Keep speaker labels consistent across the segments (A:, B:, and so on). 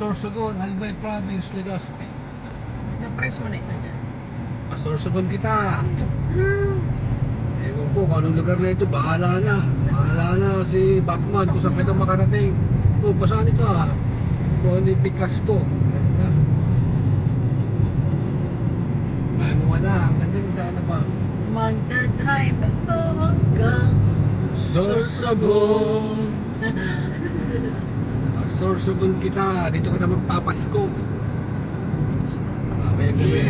A: Sorsogon, Albay Province, Legazpi.
B: Na-press mo na ito dyan.
A: Sorsogon kita. Ewan ko kung anong lugar na ito, bahala na. Bahala na si Batman kung saan kita makarating. Oh, pasahan ito ha. Kung ano yung pikas ko. Ay mo wala, ang ganda yung daan na ba?
B: Magdadrive ako hanggang
A: Sorsogon. Sorsogon kita, dito kita magpapasko. Kaya gabi.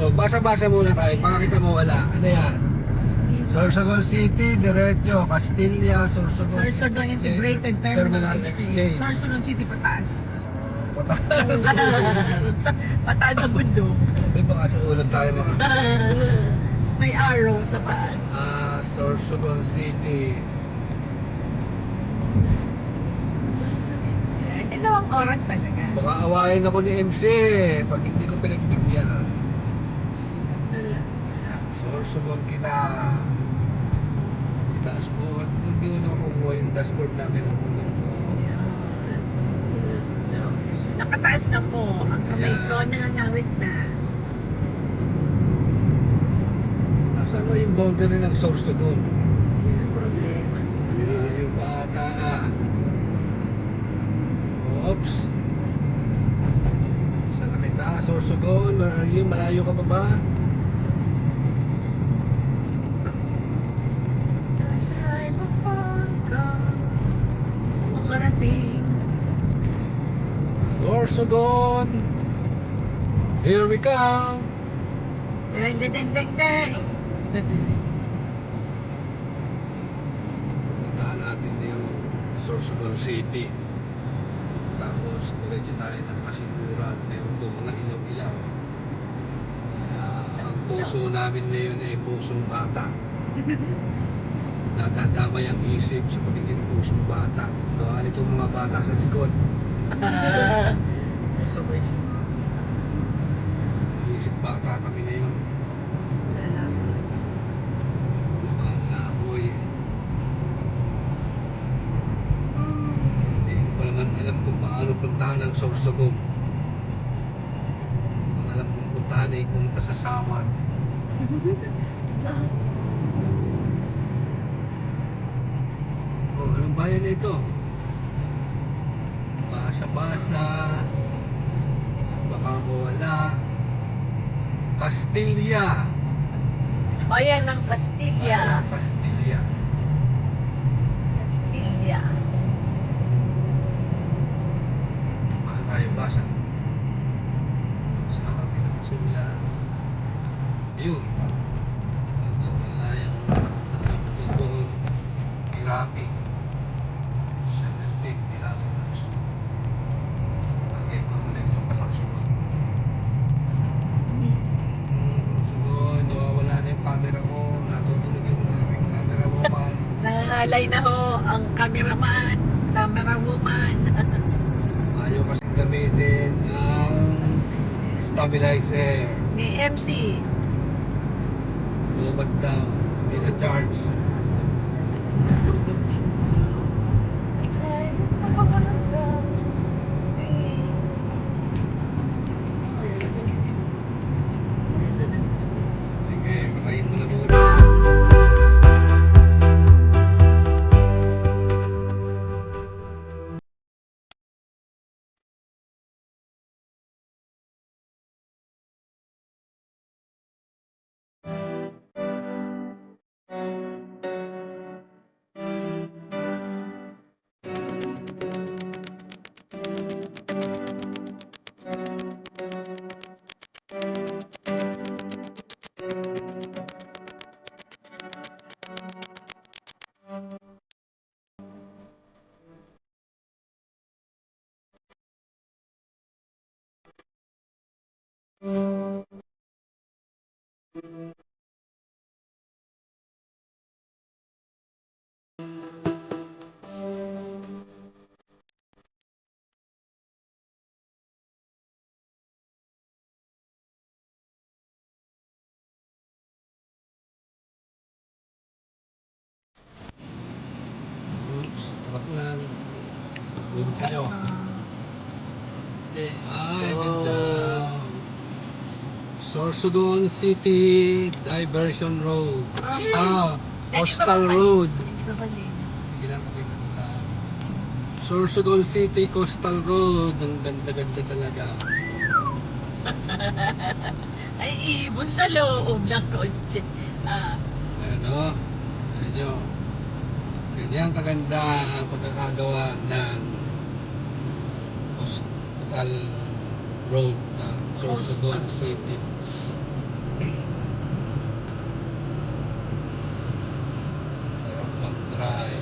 A: Oh, basa-basa muna tayo, pakita mo wala. Ano yan? Sorsogon City, diretso, Castilla, Sorsogon.
B: Sorsogon Integrated Terminal Exchange. Sorsogon City, pataas. Pataas sa bundok.
A: May baka sa ulan tayo mga.
B: May arrow sa taas.
A: Sorsogon City.
B: Dalawang oras talaga.
A: Baka awayin ako ni MC pag hindi ko pinagbigyan. Sorsogon kita. Itaas mo at hindi mo na makukuha yung dashboard namin ng ulo.
B: Nakataas na po. Ang kamay ko nangangawit na.
A: Nasaan mo yung boundary ng Sorsogon?
B: Yun ang problema.
A: Yung bata. Oops. Saan na kita? Sorsogon? Where are you? Malayo ka pa ba?
B: Drive ako hanggang makarating.
A: Sorsogon! Here we come!
B: Ding ding ding ding ding.
A: Puntahan natin na yung Sorsogon City. Tapos diretso tayo ng Kasiguran. Meron doon mga ilaw-ilaw. Ang puso namin ngayon ay pusong bata. Nadadamay ang isip sa pagiging pusong bata. Doon itong mga bata sa likod.
B: Sabay siya.
A: Isip bata kami ngayon. Mga amoy. Hindi ko pa naman alam kung paano puntahan ang Sorsogon. Ang alam kong puntahan ay pumunta sa Samar. Oh, anong bayan na ito? Basa-basa. Baka mawala. Castilla.
B: Bayan ng Castilla.
A: Castilla.
B: Castilla.
A: Mahal tayo basa. Sa kapit ng sila. Yun. Malayang natutulog. Grabe. 17 kilometers. Okay, mamulit yung pasaksunod. Sunod, nawawala na yung camera ko. Natutulog yung aking camera mo pa.
B: Nangangalay na ho ang cameraman, camera woman.
A: Ayaw kasing gamitin ang stabilizer.
B: Ni MC.
A: Lumad daw. Hindi na charge. Sige, patayin mo na muna. Doon tayo. Ay, ganda. Sorsogon City Diversion Road. Coastal Road. Sige lang, pakikita. Sorsogon City Coastal Road. Ang ganda-ganda talaga.
B: Ay, ibon sa loob ng kotse.
A: Ano? Medyo ganyan kaganda ang pagkakagawa ng Coastal Road ng Sorsogon City. Sarap mag-try.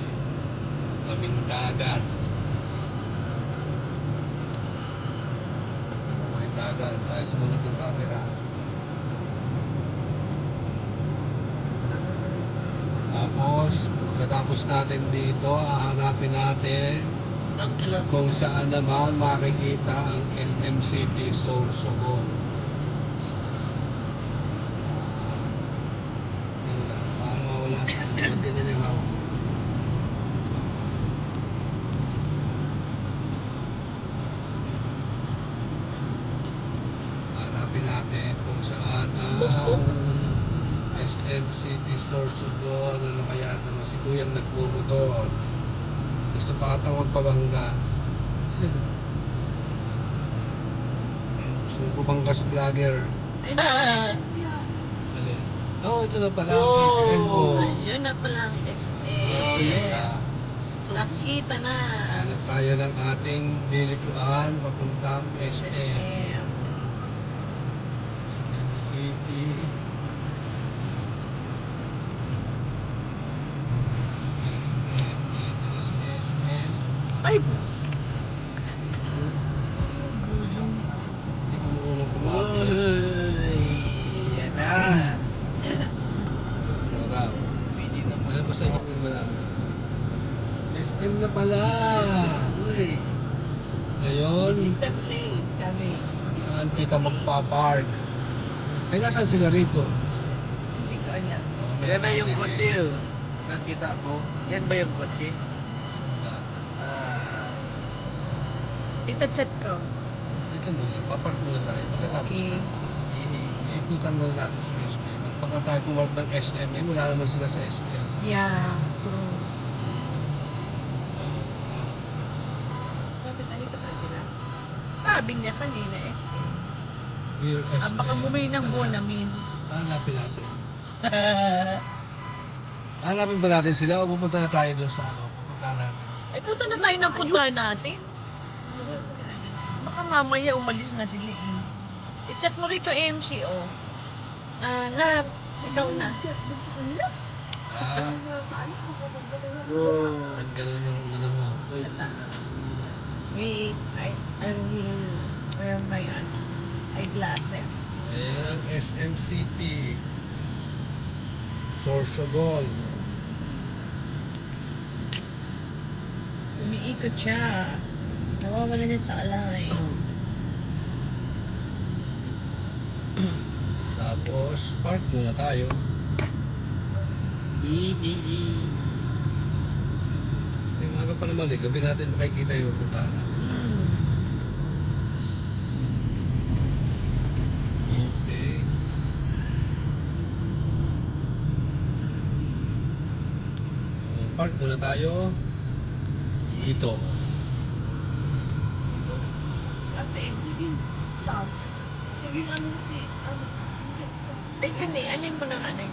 A: Tabing dagat. May dagat. Ay, sumunod ng camera. Tapos, pagkatapos natin dito, hahanapin natin kung saan naman makikita ang SM City Sorsogon. Ano lang, para mawala sa hindi na lang ako. Hanapin natin kung saan ang SM City Sorsogon. Ano kaya naman si Kuyang nagbumotor. Gusto pa ata magpabangga. Suko banggas vlogger. Alin? Oh, ito na pala ang SM ko.
B: Yun na pala ang SM. Nakita na.
A: Hanap tayo ng ating lilikuan papuntang SM.
B: SM.
A: SM City. SM. Ito na si SM.
B: Ay,
A: Hindi ko marunong kumapit.
B: yan na.
A: Sarap. Ano ba sa inyo yung malala? SM na pala. Ngayon,
B: Sabi,
A: saan kita magpa-park? Ay, nasaan sila rito?
B: hindi ko alam.
C: Yan na yung kotse. Nakita ko. Yan ba yung kotse?
B: Ita-chat ko.
A: Dito muna, papark muna tayo. Pagkatapos
B: Okay.
A: na, iikutan muna natin sa SM. At pagka tayo pumark ng SM, eh, wala naman sila sa SM.
B: Yeah, true.
C: Bakit nandito pa sila?
B: Sabi niya kanina, SM.
A: We're SM.
B: Baka bumili ng bonamin.
A: Hanapin natin. Hanapin ba natin sila o pupunta na tayo doon sa ano? Pupunta natin.
B: Ay, punta na tayo ng punta natin. Baka mamaya umalis na sila eh. I-chat mo rito MCO. Na, ikaw na.
A: Ah, ang ganun yung ano mo.
B: Wait, I will wear my eyeglasses.
A: Ayan ang SM City. Sorsogon.
B: Umiikot siya. Nawawala niya sa alay.
A: Tapos, park muna tayo. Kasi umaga pa naman eh. Gabi natin makikita yung puntahan natin. Okay. Park muna tayo. Dito.
B: Ay, yun eh. Anin mo na nga na